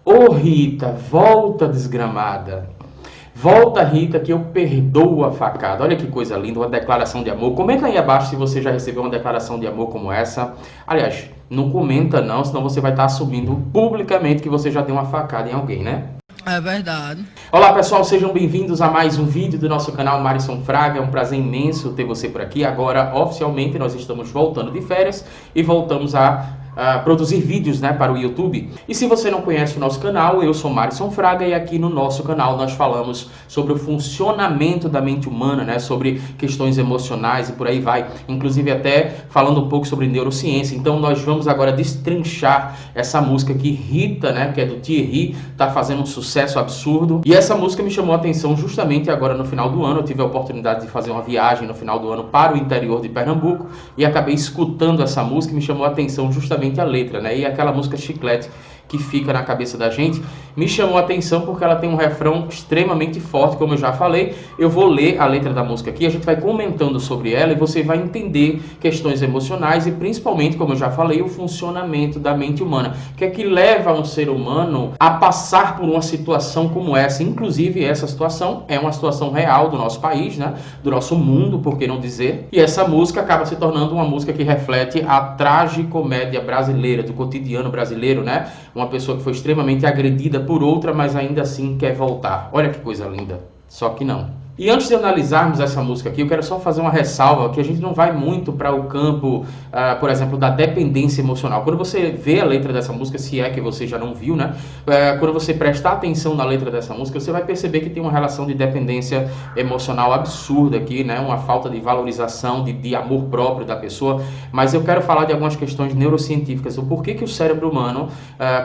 Ô Rita, volta desgramada. Volta, Rita, que eu perdoo a facada. Olha que coisa linda, uma declaração de amor. Comenta aí abaixo se você já recebeu uma declaração de amor como essa. Aliás, não comenta não, senão você vai estar assumindo publicamente que você já deu uma facada em alguém, né? É verdade. Olá pessoal, sejam bem-vindos a mais um vídeo do nosso canal Marisson Fraga. É um prazer imenso ter você por aqui. Agora, oficialmente, nós estamos voltando de férias e voltamos a produzir vídeos, né, para o YouTube. E se você não conhece o nosso canal, eu sou Marisson Fraga e aqui no nosso canal nós falamos sobre o funcionamento da mente humana, né, sobre questões emocionais e por aí vai, inclusive até falando um pouco sobre neurociência. Então nós vamos agora destrinchar essa música que Rita, né, que é do Thierry, tá fazendo um sucesso absurdo. E essa música me chamou a atenção justamente agora no final do ano. Eu tive a oportunidade de fazer uma viagem no final do ano para o interior de Pernambuco e acabei escutando essa música e me chamou a atenção justamente a letra, né? E aquela música Chiclete que fica na cabeça da gente, me chamou a atenção porque ela tem um refrão extremamente forte, como eu já falei. Eu vou ler a letra da música aqui, a gente vai comentando sobre ela e você vai entender questões emocionais e principalmente, como eu já falei, o funcionamento da mente humana. O que é que leva um ser humano a passar por uma situação como essa? Inclusive, essa situação é uma situação real do nosso país, né? Do nosso mundo, por que não dizer? E essa música acaba se tornando uma música que reflete a tragicomédia brasileira, do cotidiano brasileiro, né? Uma pessoa que foi extremamente agredida por outra, mas ainda assim quer voltar. Olha que coisa linda. Só que não. E antes de analisarmos essa música aqui, eu quero só fazer uma ressalva que a gente não vai muito para o campo, por exemplo, da dependência emocional. Quando você vê a letra dessa música, se é que você já não viu, né? Quando você prestar atenção na letra dessa música, você vai perceber que tem uma relação de dependência emocional absurda aqui, né? Uma falta de valorização, de amor próprio da pessoa. Mas eu quero falar de algumas questões neurocientíficas, o porquê que o cérebro humano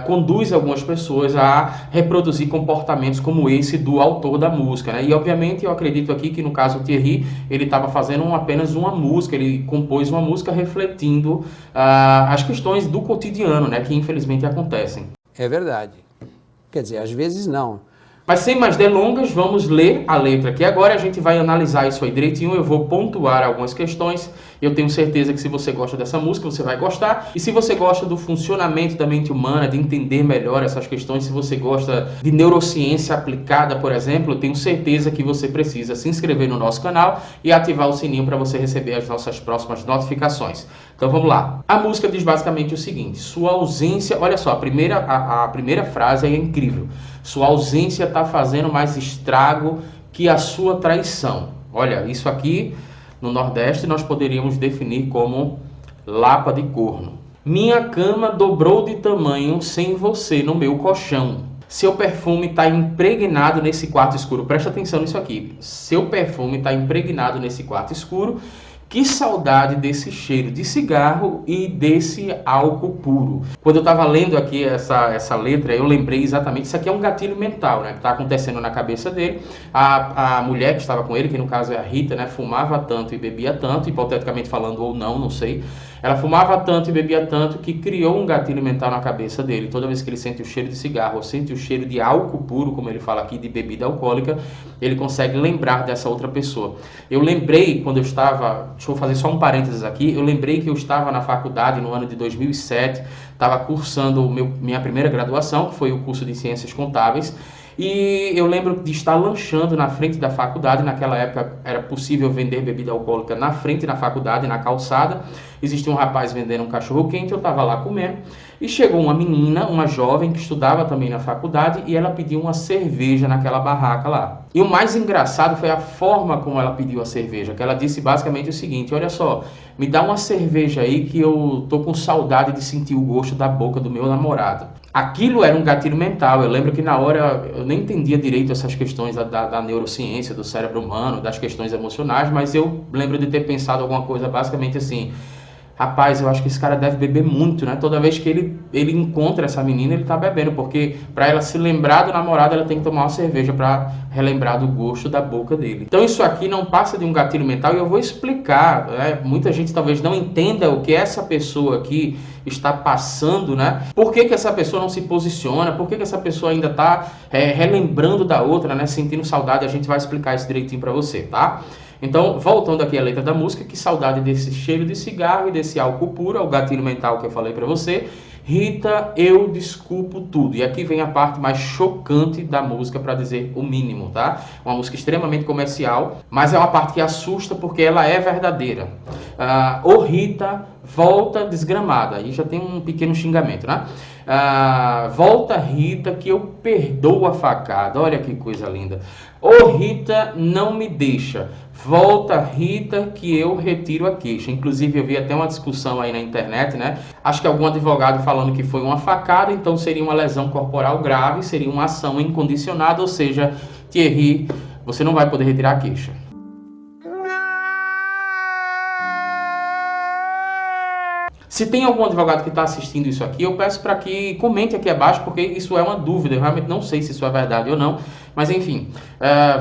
conduz algumas pessoas a reproduzir comportamentos como esse do autor da música, né? E obviamente eu acredito aqui que no caso o Thierry, ele estava fazendo apenas uma música, ele compôs uma música refletindo as questões do cotidiano, né, que infelizmente acontecem. É verdade. Quer dizer, às vezes não. Mas sem mais delongas, vamos ler a letra aqui. Agora a gente vai analisar isso aí direitinho, eu vou pontuar algumas questões. Eu tenho certeza que se você gosta dessa música, você vai gostar. E se você gosta do funcionamento da mente humana, de entender melhor essas questões, se você gosta de neurociência aplicada, por exemplo, eu tenho certeza que você precisa se inscrever no nosso canal e ativar o sininho para você receber as nossas próximas notificações. Então vamos lá. A música diz basicamente o seguinte: sua ausência, olha só, a primeira frase é incrível. Sua ausência está fazendo mais estrago que a sua traição. Olha, isso aqui no Nordeste nós poderíamos definir como lapa de corno. Minha cama dobrou de tamanho sem você no meu colchão. Seu perfume está impregnado nesse quarto escuro. Presta atenção nisso aqui. Seu perfume está impregnado nesse quarto escuro. Que saudade desse cheiro de cigarro e desse álcool puro. Quando eu estava lendo aqui essa letra, eu lembrei exatamente, isso aqui é um gatilho mental, né, que está acontecendo na cabeça dele. A mulher que estava com ele, que no caso é a Rita, né, fumava tanto e bebia tanto, hipoteticamente falando ou não, não sei. Ela fumava tanto e bebia tanto que criou um gatilho mental na cabeça dele. Toda vez que ele sente o cheiro de cigarro ou sente o cheiro de álcool puro, como ele fala aqui, de bebida alcoólica, ele consegue lembrar dessa outra pessoa. Eu lembrei quando eu estava, deixa eu fazer só um parênteses aqui, eu lembrei que eu estava na faculdade no ano de 2007, estava cursando minha primeira graduação, que foi o curso de Ciências Contábeis, e eu lembro de estar lanchando na frente da faculdade. Naquela época era possível vender bebida alcoólica na frente da faculdade, na calçada. Existia um rapaz vendendo um cachorro quente, eu estava lá comendo. E chegou uma menina, uma jovem que estudava também na faculdade, e ela pediu uma cerveja naquela barraca lá. E o mais engraçado foi a forma como ela pediu a cerveja, que ela disse basicamente o seguinte: olha só, me dá uma cerveja aí que eu tô com saudade de sentir o gosto da boca do meu namorado. Aquilo era um gatilho mental. Eu lembro que na hora eu nem entendia direito essas questões da neurociência, do cérebro humano, das questões emocionais, mas eu lembro de ter pensado alguma coisa basicamente assim: rapaz, eu acho que esse cara deve beber muito, né? Toda vez que ele encontra essa menina, ele tá bebendo, porque para ela se lembrar do namorado, ela tem que tomar uma cerveja para relembrar do gosto da boca dele. Então isso aqui não passa de um gatilho mental e eu vou explicar, né? Muita gente talvez não entenda o que essa pessoa aqui está passando, né? Por que essa pessoa não se posiciona? Por que essa pessoa ainda está relembrando da outra, né? Sentindo saudade? A gente vai explicar isso direitinho para você, tá? Então, voltando aqui à letra da música, que saudade desse cheiro de cigarro e desse álcool puro, é o gatilho mental que eu falei para você. Rita, eu desculpo tudo. E aqui vem a parte mais chocante da música, para dizer o mínimo, tá? Uma música extremamente comercial, mas é uma parte que assusta porque ela é verdadeira. Ô Rita, volta desgramada. Aí já tem um pequeno xingamento, né? Volta Rita, que eu perdoo a facada. Olha que coisa linda. Ô Rita, não me deixa. Volta Rita, que eu retiro a queixa. Inclusive eu vi até uma discussão aí na internet, né? Acho que algum advogado falando que foi uma facada, então seria uma lesão corporal grave, seria uma ação incondicionada, ou seja, Thierry, você não vai poder retirar a queixa. Se tem algum advogado que está assistindo isso aqui, eu peço para que comente aqui abaixo, porque isso é uma dúvida. Eu realmente não sei se isso é verdade ou não. Mas enfim,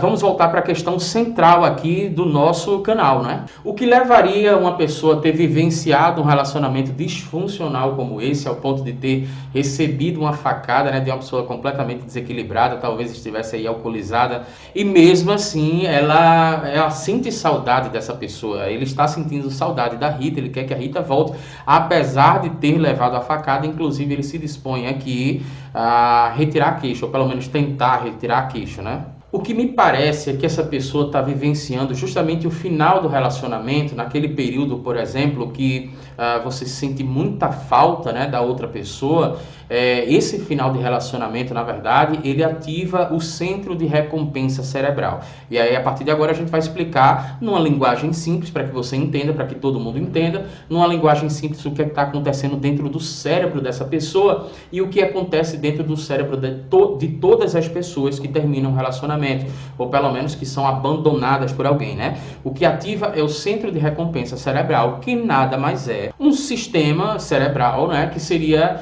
vamos voltar para a questão central aqui do nosso canal, né? O que levaria uma pessoa a ter vivenciado um relacionamento disfuncional como esse, ao ponto de ter recebido uma facada, né, de uma pessoa completamente desequilibrada, talvez estivesse aí alcoolizada, e mesmo assim ela sente saudade dessa pessoa. Ele está sentindo saudade da Rita, ele quer que a Rita volte, apesar de ter levado a facada. Inclusive ele se dispõe aqui a retirar a queixa, ou pelo menos tentar retirar a queixa, né? O que me parece é que essa pessoa está vivenciando justamente o final do relacionamento, naquele período, por exemplo, que você sente muita falta, né, da outra pessoa. Esse final de relacionamento, na verdade, ele ativa o centro de recompensa cerebral. E aí, a partir de agora, a gente vai explicar numa linguagem simples, para que você entenda, para que todo mundo entenda, numa linguagem simples, o que está acontecendo dentro do cérebro dessa pessoa e o que acontece dentro do cérebro de todas as pessoas que terminam um relacionamento, ou pelo menos que são abandonadas por alguém, né? O que ativa é o centro de recompensa cerebral, que nada mais é um sistema cerebral, né, que seria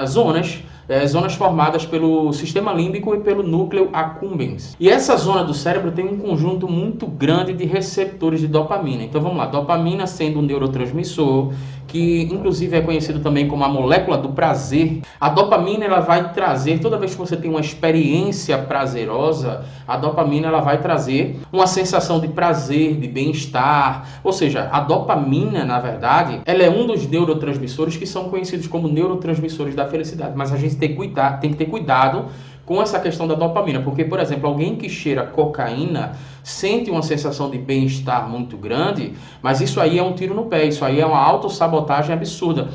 zonas formadas pelo sistema límbico e pelo núcleo accumbens. E essa zona do cérebro tem um conjunto muito grande de receptores de dopamina. Então vamos lá, dopamina sendo um neurotransmissor, que inclusive é conhecido também como a molécula do prazer. A dopamina, ela vai trazer, toda vez que você tem uma experiência prazerosa, a dopamina ela vai trazer uma sensação de prazer, de bem-estar. Ou seja, a dopamina, na verdade, ela é um dos neurotransmissores que são conhecidos como neurotransmissores da felicidade. Mas a gente tem que ter cuidado com essa questão da dopamina, porque, por exemplo, alguém que cheira cocaína sente uma sensação de bem-estar muito grande, mas isso aí é um tiro no pé, isso aí é uma autossabotagem absurda.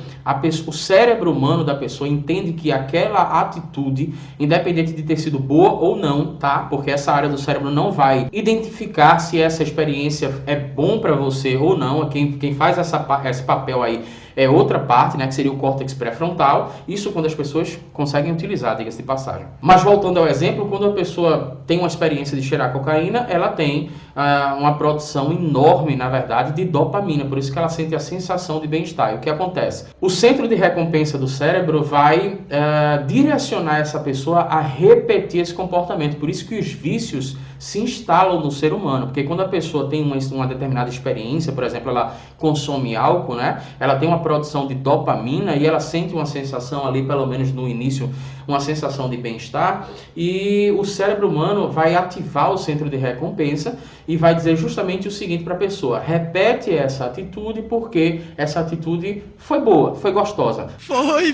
O cérebro humano da pessoa entende que aquela atitude, independente de ter sido boa ou não, tá? Porque essa área do cérebro não vai identificar se essa experiência é bom para você ou não. Quem faz esse papel aí é outra parte, né, que seria o córtex pré-frontal. Isso quando as pessoas conseguem utilizar, diga-se de passagem. Mas voltando ao exemplo, quando a pessoa tem uma experiência de cheirar cocaína, ela tem uma produção enorme, na verdade, de dopamina. Por isso que ela sente a sensação de bem-estar. E o que acontece? O centro de recompensa do cérebro vai direcionar essa pessoa a repetir esse comportamento. Por isso que os vícios se instalam no ser humano, porque quando a pessoa tem uma determinada experiência, por exemplo, ela consome álcool, né? Ela tem uma produção de dopamina e ela sente uma sensação ali, pelo menos no início, uma sensação de bem-estar, e o cérebro humano vai ativar o centro de recompensa e vai dizer justamente o seguinte para a pessoa: repete essa atitude porque essa atitude foi boa, foi gostosa. Foi.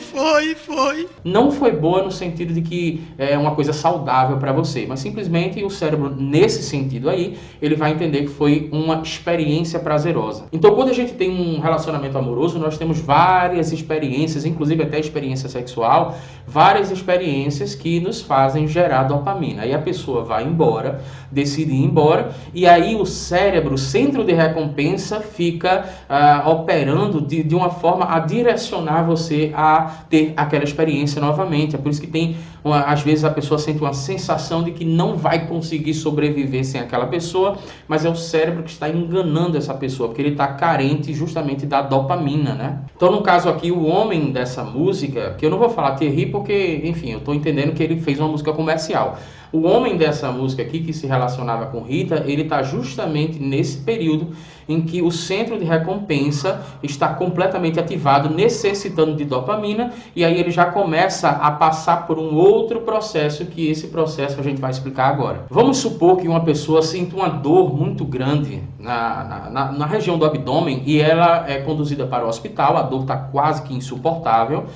Não foi boa no sentido de que é uma coisa saudável para você, mas simplesmente o cérebro, nesse sentido aí, ele vai entender que foi uma experiência prazerosa. Então, quando a gente tem um relacionamento amoroso, nós temos várias experiências, inclusive até experiência sexual, várias experiências que nos fazem gerar dopamina. Aí a pessoa vai embora, decide ir embora, e aí o cérebro, o centro de recompensa, fica operando de uma forma a direcionar você a ter aquela experiência novamente. É por isso que às vezes a pessoa sente uma sensação de que não vai conseguir sobreviver sem aquela pessoa, mas é o cérebro que está enganando essa pessoa, porque ele está carente justamente da dopamina, né? Então, no caso aqui, o homem dessa música, que eu não vou falar Thierry porque, enfim, eu estou entendendo que ele fez uma música comercial. O homem dessa música aqui, que se relacionava com Rita, ele está justamente nesse período em que o centro de recompensa está completamente ativado, necessitando de dopamina, e aí ele já começa a passar por um outro processo, que esse processo a gente vai explicar agora. Vamos supor que uma pessoa sinta uma dor muito grande na região do abdômen e ela é conduzida para o hospital, a dor está quase que insuportável,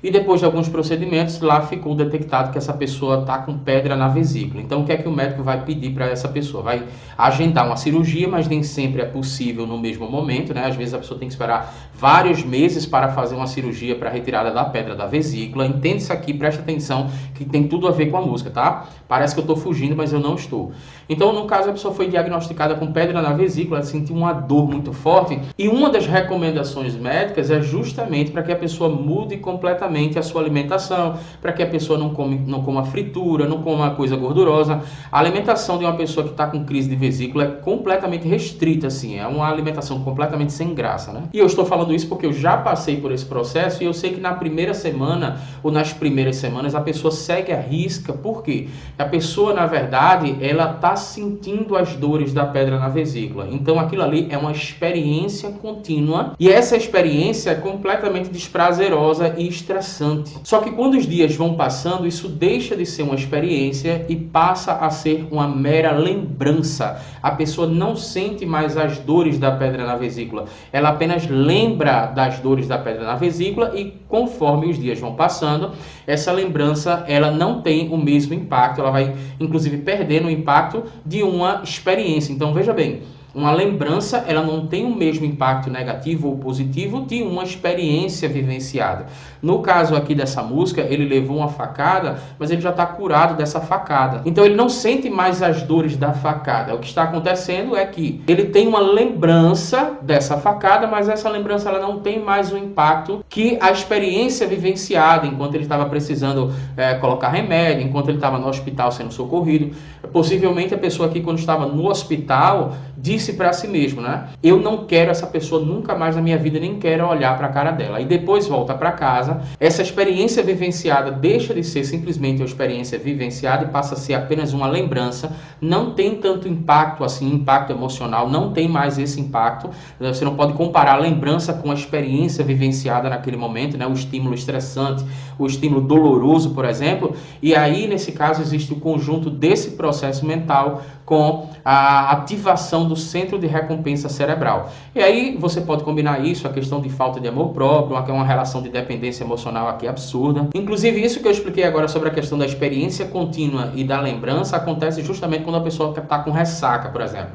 e depois de alguns procedimentos, lá ficou detectado que essa pessoa está com pedra na vesícula. Então, o que é que o médico vai pedir para essa pessoa? Vai agendar uma cirurgia, mas nem sempre é possível no mesmo momento, né? Às vezes a pessoa tem que esperar vários meses para fazer uma cirurgia para retirada da pedra da vesícula. Entende isso aqui, preste atenção, que tem tudo a ver com a música, tá? Parece que eu estou fugindo, mas eu não estou. Então, no caso, a pessoa foi diagnosticada com pedra na vesícula, sentiu uma dor muito forte, e uma das recomendações médicas é justamente para que a pessoa mude completamente a sua alimentação, para que a pessoa não coma fritura, não coma coisa gordurosa. A alimentação de uma pessoa que está com crise de vesícula é completamente restrita, assim, é uma alimentação completamente sem graça, né? E eu estou falando isso porque eu já passei por esse processo e eu sei que na primeira semana ou nas primeiras semanas a pessoa segue à risca. Por quê? A pessoa, na verdade, ela está sentindo as dores da pedra na vesícula. Então aquilo ali é uma experiência contínua e essa experiência é completamente desprazerosa e estressante. Só que quando os dias vão passando, isso deixa de ser uma experiência e passa a ser uma mera lembrança. A pessoa não sente mais as dores da pedra na vesícula. Ela apenas lembra das dores da pedra na vesícula e conforme os dias vão passando, essa lembrança ela não tem o mesmo impacto, ela vai inclusive perdendo o impacto de uma experiência. Então veja bem, uma lembrança ela não tem o mesmo impacto negativo ou positivo de uma experiência vivenciada. No caso aqui dessa música, ele levou uma facada, mas ele já está curado dessa facada. Então ele não sente mais as dores da facada. O que está acontecendo é que ele tem uma lembrança dessa facada, mas essa lembrança ela não tem mais o impacto que a experiência vivenciada enquanto ele estava precisando colocar remédio, enquanto ele estava no hospital sendo socorrido. Possivelmente a pessoa aqui, quando estava no hospital, disse para si mesmo, né? Eu não quero essa pessoa nunca mais na minha vida, nem quero olhar para a cara dela. E depois volta para casa. Essa experiência vivenciada deixa de ser simplesmente uma experiência vivenciada e passa a ser apenas uma lembrança. Não tem tanto impacto assim, impacto emocional, não tem mais esse impacto. Você não pode comparar a lembrança com a experiência vivenciada naquele momento, né? O estímulo estressante, o estímulo doloroso, por exemplo. E aí, nesse caso, existe o conjunto desse processo mental com a ativação do centro de recompensa cerebral. E aí você pode combinar isso, a questão de falta de amor próprio, uma relação de dependência emocional aqui absurda. Inclusive isso que eu expliquei agora sobre a questão da experiência contínua e da lembrança acontece justamente quando a pessoa está com ressaca, por exemplo.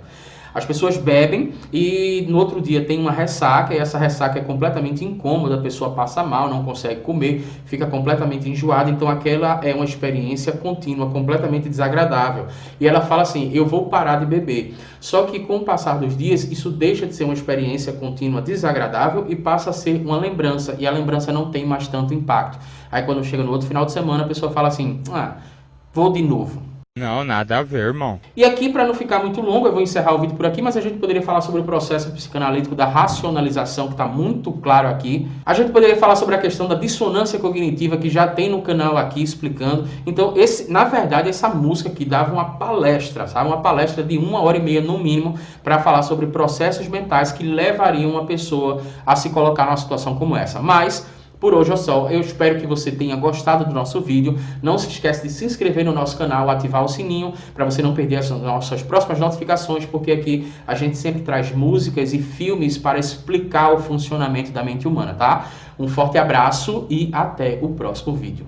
As pessoas bebem e no outro dia tem uma ressaca e essa ressaca é completamente incômoda, a pessoa passa mal, não consegue comer, fica completamente enjoada, então aquela é uma experiência contínua, completamente desagradável. E ela fala assim, eu vou parar de beber. Só que com o passar dos dias, isso deixa de ser uma experiência contínua desagradável e passa a ser uma lembrança, e a lembrança não tem mais tanto impacto. Aí quando chega no outro final de semana, a pessoa fala assim, vou de novo. Não, nada a ver, irmão. E aqui, para não ficar muito longo, eu vou encerrar o vídeo por aqui, mas a gente poderia falar sobre o processo psicanalítico da racionalização, que está muito claro aqui. A gente poderia falar sobre a questão da dissonância cognitiva, que já tem no canal aqui explicando. Então, na verdade, essa música aqui dava uma palestra, sabe? Uma palestra de 1h30 no mínimo, para falar sobre processos mentais que levariam uma pessoa a se colocar numa situação como essa. Mas por hoje é só, eu espero que você tenha gostado do nosso vídeo. Não se esquece de se inscrever no nosso canal, ativar o sininho para você não perder as nossas próximas notificações, porque aqui a gente sempre traz músicas e filmes para explicar o funcionamento da mente humana, tá? Um forte abraço e até o próximo vídeo.